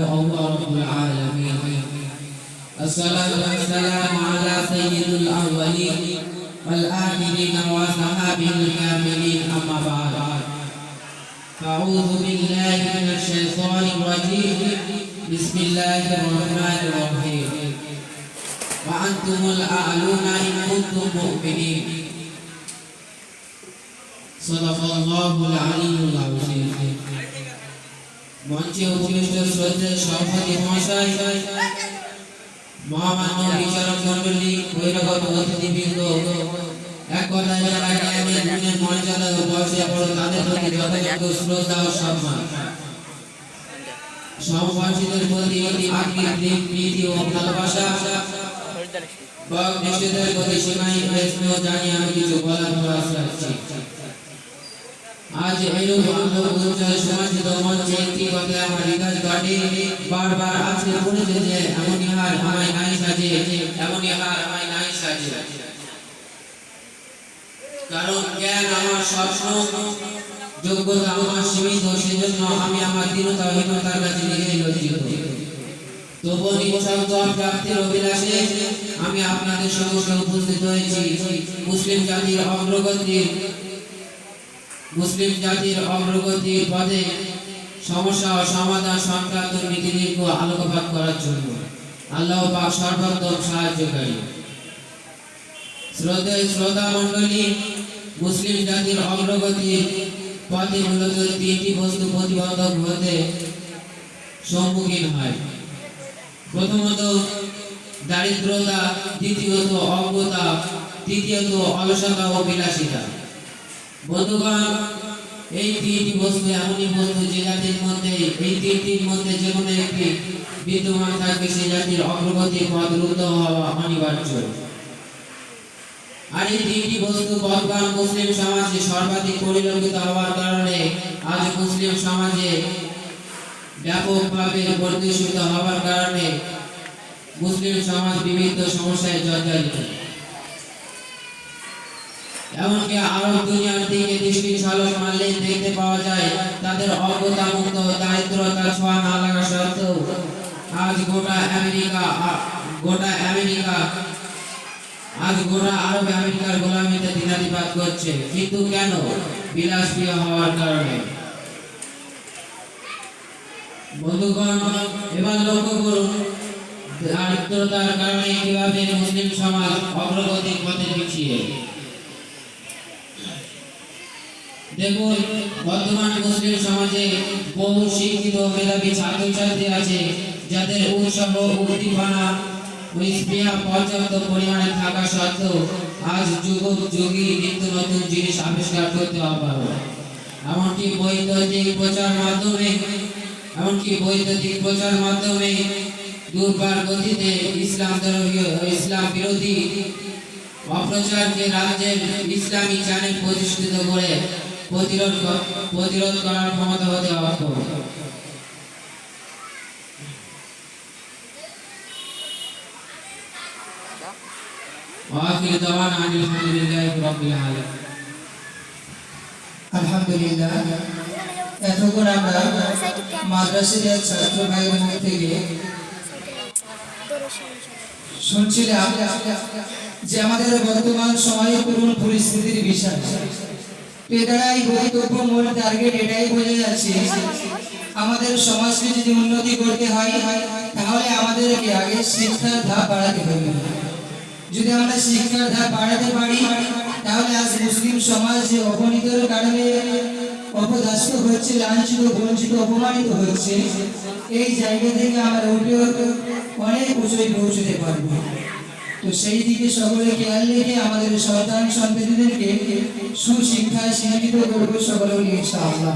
الله رب العالمين. الصلاة والسلام على سيد الأولين والآخرين وصحابه الكاملين، أما بعد. أعوذ بالله من الشيطان الرجيم. بسم الله الرحمن الرحيم. وأنتم الأعلون إن كنتم مؤمنين. صدق الله العلي العظيم. মঞ্চে উপবিষ্ট শ্রদ্ধেয় সভাপতি মহাশয়, মহামান্য বিচারক মণ্ডলী, বহিরাগত অতিথিবৃন্দ, এক কথায় যারা জ্ঞানের গুণের মর্যাদা ও বয়সে বড়, তাদের প্রতি যথাযোগ্য শ্রদ্ধা ও সম্মান। সমবয়সীদের প্রতি আত্মিক প্রীতি ও ভালোবাসা, বক নিষেধের প্রতি সীমাহী স্নেহ জানিয়ে আমি কিছু বলার প্রয়াস রাখছি। আজ এরূপ উজ্জ্বল সমাজিত মঞ্চে একটি কথা আমার হৃদয় কাটে, বারবার আজকে পড়েছে যে এমনই হার আমায় নাই সাজে, এমনই হার আমায় নাই সাজে। কারণ জ্ঞান আমার স্বপ্ন, যোগ্যতা আমার সীমিত, সেজন্য আমি আমার দীনতা হীনতার কাছে নিজেই লজ্জিত। তবু নিঃশব্দ প্রাপ্তির অভিলাষে আমি আপনাদের সম্মুখে উপস্থিত হয়েছি। মুসলিম জাতির অগ্রগতির পথে সমস্যা ও সমাধান সংক্রান্ত নীতিনির্দেশ আলোকপাত করার জন্য। আল্লাহ পাক সর্বোত্তম সাহায্যকারী। শ্রোতা মণ্ডলী, মুসলিম জাতির অগ্রগতির পথে মূলত তিনটি বস্তু প্রতিবন্ধক হতে সম্মুখীন হয়। প্রথমত দারিদ্রতা, দ্বিতীয়ত অজ্ঞতা, তৃতীয়ত অলসতা ও বিলাসিতা। বন্ধুগণ, এই তিনটি বস্তু এমনই বস্তু যে জাতির মধ্যে, এই তিনটির মধ্যে যে কোনো একটি বিদ্যমান থাকবে, সেই জাতির অগ্রগতির পথ রুদ্ধ হওয়া অনিবার্য। আর এই তিনটি বস্তু বর্তমান মুসলিম সমাজে সর্বাধিক পরিলক্ষিত হওয়ার কারণে আজ মুসলিম সমাজে ব্যাপকভাবে প্রতিষ্ঠিত হওয়ার কারণে মুসলিম সমাজ বিভিন্ন সমস্যায় জর্জরিত। এমনকি আরব দুনিয়ার দিকে দৃষ্টি ঝলক মারলেই দেখতে পাওয়া যায় তাদের অজ্ঞতা মুক্ত দারিদ্রতার ছোঁয়া না লাগা সত্ত্বেও আজ গোটা আরব আমেরিকার গোলামিতে দিনাতিপাত করছে। কিন্তু কেন? বিলাসপ্রিয় হওয়ার কারণে। বন্ধুগণ, এবার লক্ষ্য করুন দারিদ্রতার কারণে কিভাবে মুসলিম সমাজ অগ্রগতির পথে পিছিয়ে। দেখুন, বর্তমান মুসলিম সমাজে বহু শিক্ষিত মেধাবী ছাত্রছাত্রী আছে যাদের উৎসাহ, উদ্দীপনা ও স্পৃহা পর্যাপ্ত পরিমাণে থাকা সত্ত্বেও আজ যুগোপযোগী নিত্য নতুন জিনিস আবিষ্কার করতে অপারগ। এমনকি বৈদ্যুতিক প্রচার মাধ্যমে দুর্বার গতিতে ইসলাম বিরোধী অপ্রচারকে রাজ্যের ইসলামী চ্যানেল প্রতিষ্ঠিত করে প্রতিরোধ করার ক্ষমতা হতে অক্ষম। আলহামদুলিল্লাহ, এতক্ষণ আমরা মাদ্রাসার এক ছাত্র ভাইয়ের মুখ থেকে শুনছিলাম যে আমাদের বর্তমান সময়ে করুণ পরিস্থিতির বিষয়। এটাই বক্তব্য, মূল টার্গেট এটাই বোঝা যাচ্ছে আমাদের সমাজকে যদি উন্নতি করতে হয় তাহলে আমাদেরকে আগে শিক্ষার ধাপ বাড়াতে হবে। যদি আমরা শিক্ষার ধাপ বাড়াতে পারি তাহলে আজ মুসলিম সমাজ যে অবনীতির কারণে অপদস্থ হচ্ছে, লাঞ্ছিত, বঞ্চিত, অপমানিত হচ্ছে, এই জায়গা থেকে আমরা উঠে অনেক উঁচুয় পৌঁছতে পারবো। তো সেই দিকে সকলে খেয়াল রেখে আমাদের সন্তান সন্ততিদেরকে সুশিক্ষায় শিক্ষিত করবো সকলে ইনশাআল্লাহ।